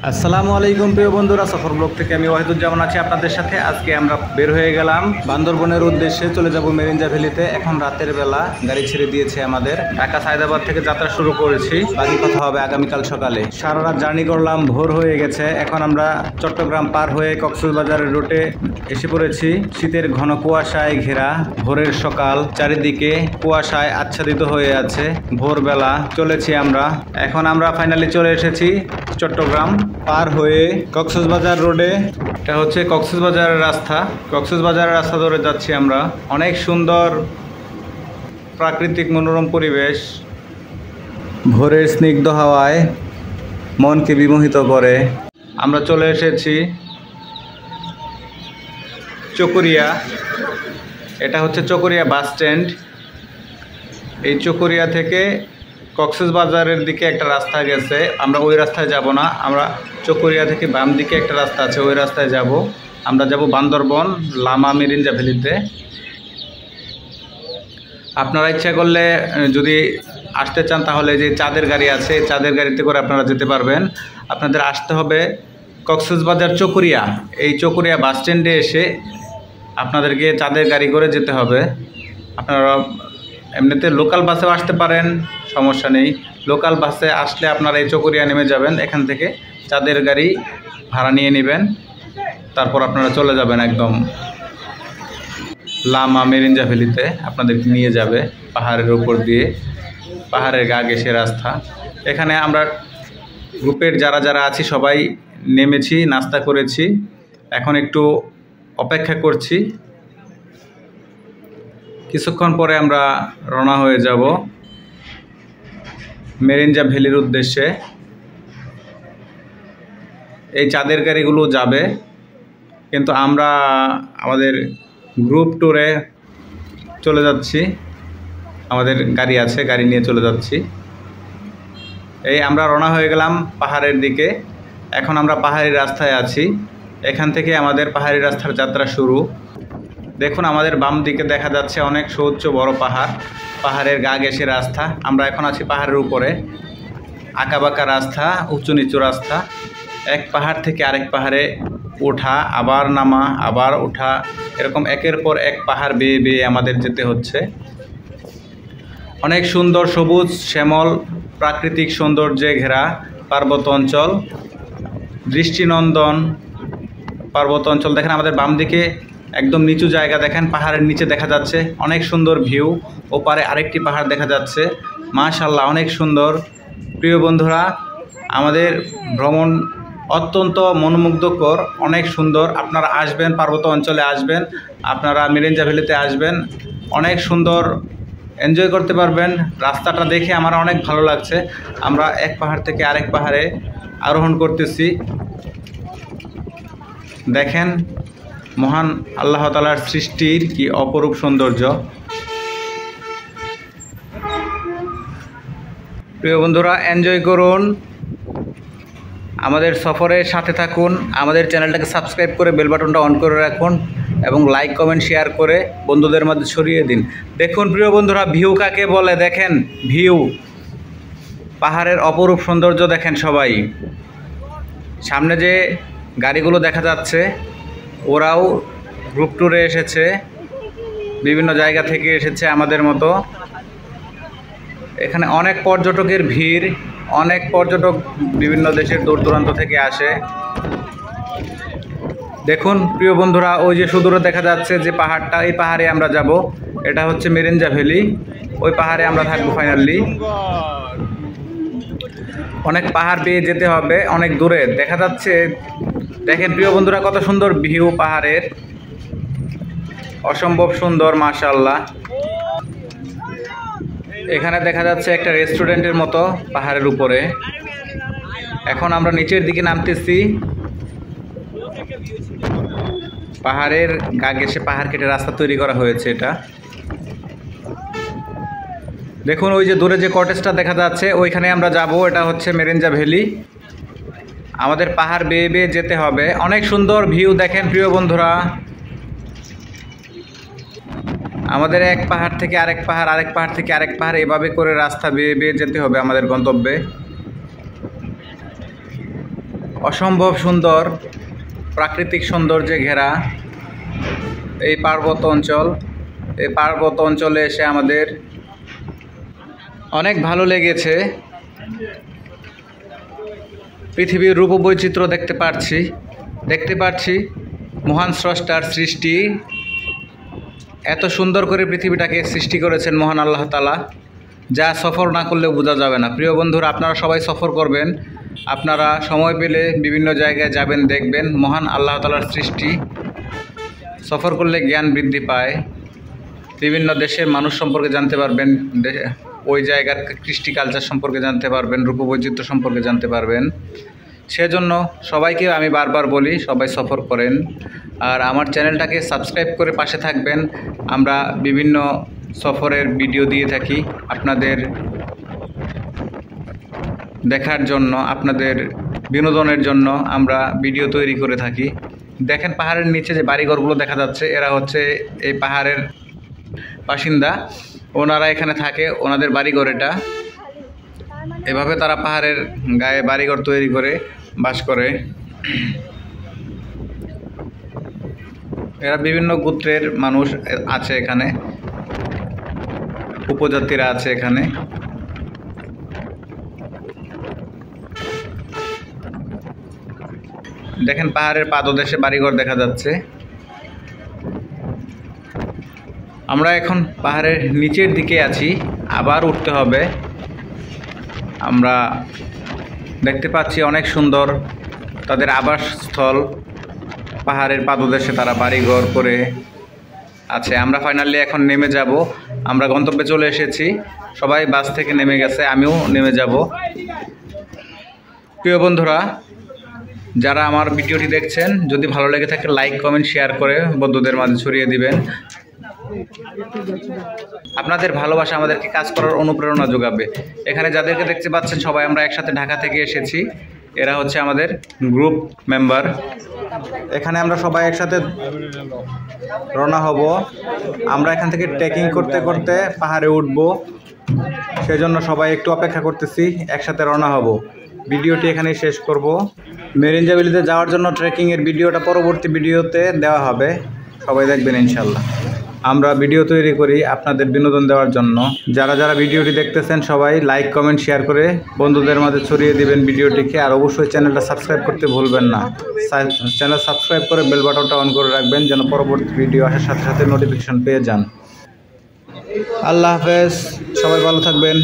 আসসালামু আলাইকুম প্রিয় বন্ধুরা, সফর ব্লগ থেকে আমি ওয়াহিদুজ্জামান আছি আপনাদের সাথে। আজকে আমরা বের হয়ে গেলাম বান্দরবনের উদ্দেশ্যে, চলে যাব মেরিঞ্জা ভ্যালিতে। এখন রাতের বেলা গাড়ি ছেড়ে দিয়েছে আমাদের। ঢাকা সায়দাবাদ থেকে যাত্রা শুরু করেছি, বাকি কথা হবে আগামীকাল সকালে। সারা রাত জার্নি করলাম, ভোর হয়ে গেছে। এখন আমরা চট্টগ্রাম পার হয়ে কক্সবাজারের রুটে এসে পড়েছি। শীতের ঘন কুয়াশায় ঘেরা ভোরের সকাল, চারিদিকে কুয়াশায় আচ্ছাদিত হয়ে আছে। ভোরবেলা চলেছি আমরা। এখন আমরা ফাইনালি চলে এসেছি চট্টগ্রাম পার হয়ে কক্সবাজার রোডে। এটা হচ্ছে কক্সবাজারের রাস্তা। কক্সবাজারের রাস্তা ধরে যাচ্ছি আমরা। অনেক সুন্দর প্রাকৃতিক মনোরম পরিবেশ, ভোরের স্নিগ্ধ হাওয়ায় মনকে বিমোহিত করে। আমরা চলে এসেছি চকরিয়া। এটা হচ্ছে চকরিয়া বাস স্ট্যান্ড। এই চকরিয়া থেকে কক্সবাজারের দিকে একটা রাস্তা গেছে, আমরা ওই রাস্তায় যাব না। আমরা চকরিয়া থেকে বাম দিকে একটা রাস্তা আছে, ওই রাস্তায় যাব। আমরা যাব বান্দরবন লামা মেরিঞ্জা ভ্যালিতে। আপনারা ইচ্ছা করলে যদি আসতে চান তাহলে যে চাঁদের গাড়ি আছে, চাঁদের গাড়িতে করে আপনারা যেতে পারবেন। আপনাদের আসতে হবে কক্সবাজার চকরিয়া। এই চকরিয়া বাস স্ট্যান্ডে এসে আপনাদেরকে চাঁদের গাড়ি করে যেতে হবে। আপনারা এমনিতে লোকাল বাসেও আসতে পারেন, সমস্যা নেই। লোকাল বাসে আসলে আপনারা এই চকরিয়া নেমে যাবেন, এখান থেকে চাঁদের গাড়ি ভাড়া নিয়ে নেবেন, তারপর আপনারা চলে যাবেন একদম লামা মেরিঞ্জা ভ্যালিতে। আপনাদেরকে নিয়ে যাবে পাহাড়ের উপর দিয়ে, পাহাড়ের গা ঘেঁষে রাস্তা। এখানে আমরা গ্রুপের যারা যারা আছি সবাই নেমেছি, নাস্তা করেছি। এখন একটু অপেক্ষা করছি, কিছুক্ষণ পরে আমরা রওনা হয়ে যাব মেরিঞ্জা ভ্যালির উদ্দেশ্যে। এই চাঁদের গাড়িগুলো যাবে, কিন্তু আমরা আমাদের গ্রুপ ট্যুরে চলে যাচ্ছি। আমাদের গাড়ি আছে, গাড়ি নিয়ে চলে যাচ্ছি। এই আমরা রওনা হয়ে গেলাম পাহাড়ের দিকে। এখন আমরা পাহাড়ি রাস্তায় আছি, এখান থেকে আমাদের পাহাড়ি রাস্তার যাত্রা শুরু। দেখুন আমাদের বাম দিকে দেখা যাচ্ছে অনেক সুউচ্চ বড় পাহাড়, পাহাড়ের গা ঘেঁষে রাস্তা। আমরা এখন আছি পাহাড়ের উপরে, আঁকাবাঁকা রাস্তা, উঁচু নিচু রাস্তা। এক পাহাড় থেকে আরেক পাহাড়ে ওঠা, আবার নামা, আবার ওঠা, এরকম একের পর এক পাহাড় বেয়ে বেয়ে আমাদের যেতে হচ্ছে। অনেক সুন্দর সবুজ শ্যামল প্রাকৃতিক সৌন্দর্যে ঘেরা পার্বত্য অঞ্চল, দৃষ্টিনন্দন পার্বত্য অঞ্চল। দেখেন আমাদের বাম দিকে একদম নিচু জায়গা, দেখেন পাহাড়ের নিচে দেখা যাচ্ছে অনেক সুন্দর ভিউ। ওপারে আরেকটি পাহাড় দেখা যাচ্ছে, মাশাআল্লাহ অনেক সুন্দর। প্রিয় বন্ধুরা, আমাদের ভ্রমণ অত্যন্ত মনোমুগ্ধকর, অনেক সুন্দর। আপনারা আসবেন, পার্বত্য অঞ্চলে আসবেন, আপনারা মেরিঞ্জা ভ্যালিতে আসবেন, অনেক সুন্দর এনজয় করতে পারবেন। রাস্তাটা দেখে আমার অনেক ভালো লাগছে। আমরা এক পাহাড় থেকে আরেক পাহাড়ে আরোহণ করতেছি। দেখেন মহান আল্লাহ তাআলার সৃষ্টির কি অপরূপ সৌন্দর্য। প্রিয় বন্ধুরা, এনজয় করুন, আমাদের সফরের সাথে থাকুন। আমাদের চ্যানেলটাকে সাবস্ক্রাইব করে বেল বাটনটা অন করে রাখুন এবং লাইক কমেন্ট শেয়ার করে বন্ধুদের মধ্যে ছড়িয়ে দিন। দেখুন প্রিয় বন্ধুরা, ভিউ কাকে বলে দেখেন, ভিউ, পাহাড়ের অপরূপ সৌন্দর্য দেখেন সবাই। সামনে যে গাড়িগুলো দেখা যাচ্ছে ওরাও গ্রুপ ট্যুরে এসেছে, বিভিন্ন জায়গা থেকে এসেছে আমাদের মতো। এখানে অনেক পর্যটকের ভিড়, অনেক পর্যটক বিভিন্ন দেশের দূর দূরান্ত থেকে আসে। দেখুন প্রিয় বন্ধুরা, ওই যে সুদূরে দেখা যাচ্ছে যে পাহাড়টা, এই পাহাড়ে আমরা যাব। এটা হচ্ছে মেরিঞ্জা ভ্যালি, ওই পাহাড়ে আমরা থাকবো ফাইনালি। অনেক পাহাড় পেয়ে যেতে হবে, অনেক দূরে দেখা যাচ্ছে। দেখেন প্রিয় বন্ধুরা, কত সুন্দর ভিউ পাহাড়ের, অসম্ভব সুন্দর মাশাআল্লাহ। এখানে দেখা যাচ্ছে একটা রেস্টুরেন্টের মতো পাহাড়ের উপরে। এখন আমরা নিচের দিকে নামতেছি। পাহাড়ের গা ঘেঁষে পাহাড় কেটে রাস্তা তৈরি করা হয়েছে এটা। দেখুন ওই যে দূরে যে কটেজটা দেখা যাচ্ছে ওইখানে আমরা যাব। এটা হচ্ছে মেরিঞ্জা ভ্যালি। আমাদের পাহাড় বেয়ে বেয়ে যেতে হবে, অনেক সুন্দর ভিউ দেখেন প্রিয় বন্ধুরা। আমাদের এক পাহাড় থেকে আরেক পাহাড়, আরেক পাহাড় থেকে আরেক পাহাড়, এভাবে করে রাস্তা বেয়ে বেয়ে যেতে হবে আমাদের গন্তব্যে। অসম্ভব সুন্দর প্রাকৃতিক সৌন্দর্যে ঘেরা এই পার্বত্য অঞ্চল। এই পার্বত্য অঞ্চলে এসে আমাদের অনেক ভালো লেগেছে। পৃথিবীর রূপবৈচিত্র্য দেখতে পাচ্ছি মহান স্রষ্টার সৃষ্টি। এত সুন্দর করে পৃথিবীটাকে সৃষ্টি করেছেন মহান আল্লাহ তাআলা, যা সফর না করলেও বোঝা যাবে না। প্রিয় বন্ধুরা, আপনারা সবাই সফর করবেন, আপনারা সময় পেলে বিভিন্ন জায়গায় যাবেন, দেখবেন মহান আল্লাহ তাআলার সৃষ্টি। সফর করলে জ্ঞান বৃদ্ধি পায়, বিভিন্ন দেশের মানুষ সম্পর্কে জানতে পারবেন, ওই জায়গার কৃষ্টি কালচার সম্পর্কে জানতে পারবেন, রূপবৈচিত্র্য সম্পর্কে জানতে পারবেন। সেজন্য সবাইকে আমি বারবার বলি, সবাই সফর করেন। আর আমার চ্যানেলটাকে সাবস্ক্রাইব করে পাশে থাকবেন। আমরা বিভিন্ন সফরের ভিডিও দিয়ে থাকি আপনাদের দেখার জন্য, আপনাদের বিনোদনের জন্য আমরা ভিডিও তৈরি করে থাকি। দেখেন পাহাড়ের নিচে যে বাড়িঘরগুলো দেখা যাচ্ছে, এরা হচ্ছে এই পাহাড়ের বাসিন্দা। ওনারা এখানে থাকে, ওনাদের বাড়িঘর এটা। এভাবে তারা পাহাড়ের গায়ে বাড়িঘর তৈরি করে বাস করে। এরা বিভিন্ন গোত্রের মানুষ আছে এখানে, উপজাতিরা আছে এখানে। দেখেন পাহাড়ের পাদদেশে বাড়িঘর দেখা যাচ্ছে। আমরা এখন পাহাড়ের নিচের দিকে আছি, আবার উঠতে হবে। আমরা দেখতে পাচ্ছি অনেক সুন্দর তাদের আবাসস্থল, পাহাড়ের পাদদেশে তারা বাড়িঘর করে আছে। আমরা ফাইনালি এখন নেমে যাব, আমরা গন্তব্যে চলে এসেছি। সবাই বাস থেকে নেমে গেছে, আমিও নেমে যাব। প্রিয় বন্ধুরা, যারা আমার ভিডিওটি দেখছেন, যদি ভালো লেগে থাকে লাইক কমেন্ট শেয়ার করে বন্ধুদের মাঝে ছড়িয়ে দিবেন। আপনাদের ভালোবাসা আমাদেরকে কাজ করার অনুপ্রেরণা যোগাবে। এখানে যাদেরকে দেখতে পাচ্ছেন সবাই আমরা একসাথে ঢাকা থেকে এসেছি। এরা হচ্ছে আমাদের গ্রুপ মেম্বার। এখানে আমরা সবাই একসাথে রওনা হব। আমরা এখান থেকে ট্রেকিং করতে করতে পাহাড়ে উঠব, সেজন্য সবাই একটু অপেক্ষা করতেছি, একসাথে রওনা হব। ভিডিওটি এখানেই শেষ করব। মেরিঞ্জা ভ্যালিতে যাওয়ার জন্য ট্রেকিংয়ের ভিডিওটা পরবর্তী ভিডিওতে দেওয়া হবে, সবাই দেখবেন ইনশাল্লাহ। আমরা ভিডিও তৈরি করি আপনাদের বিনোদন দেওয়ার জন্য। যারা যারা ভিডিওটি দেখতেছেন সবাই লাইক কমেন্ট শেয়ার করে বন্ধুদের মাঝে ছড়িয়ে দিবেন ভিডিওটিকে। আর অবশ্যই চ্যানেলটা সাবস্ক্রাইব করতে ভুলবেন না। চ্যানেল সাবস্ক্রাইব করে বেল বাটনটা অন করে রাখবেন, যেন পরবর্তী ভিডিও আসার সাথে সাথে নোটিফিকেশন পেয়ে যান। আল্লাহ হাফেজ, সবাই ভালো থাকবেন।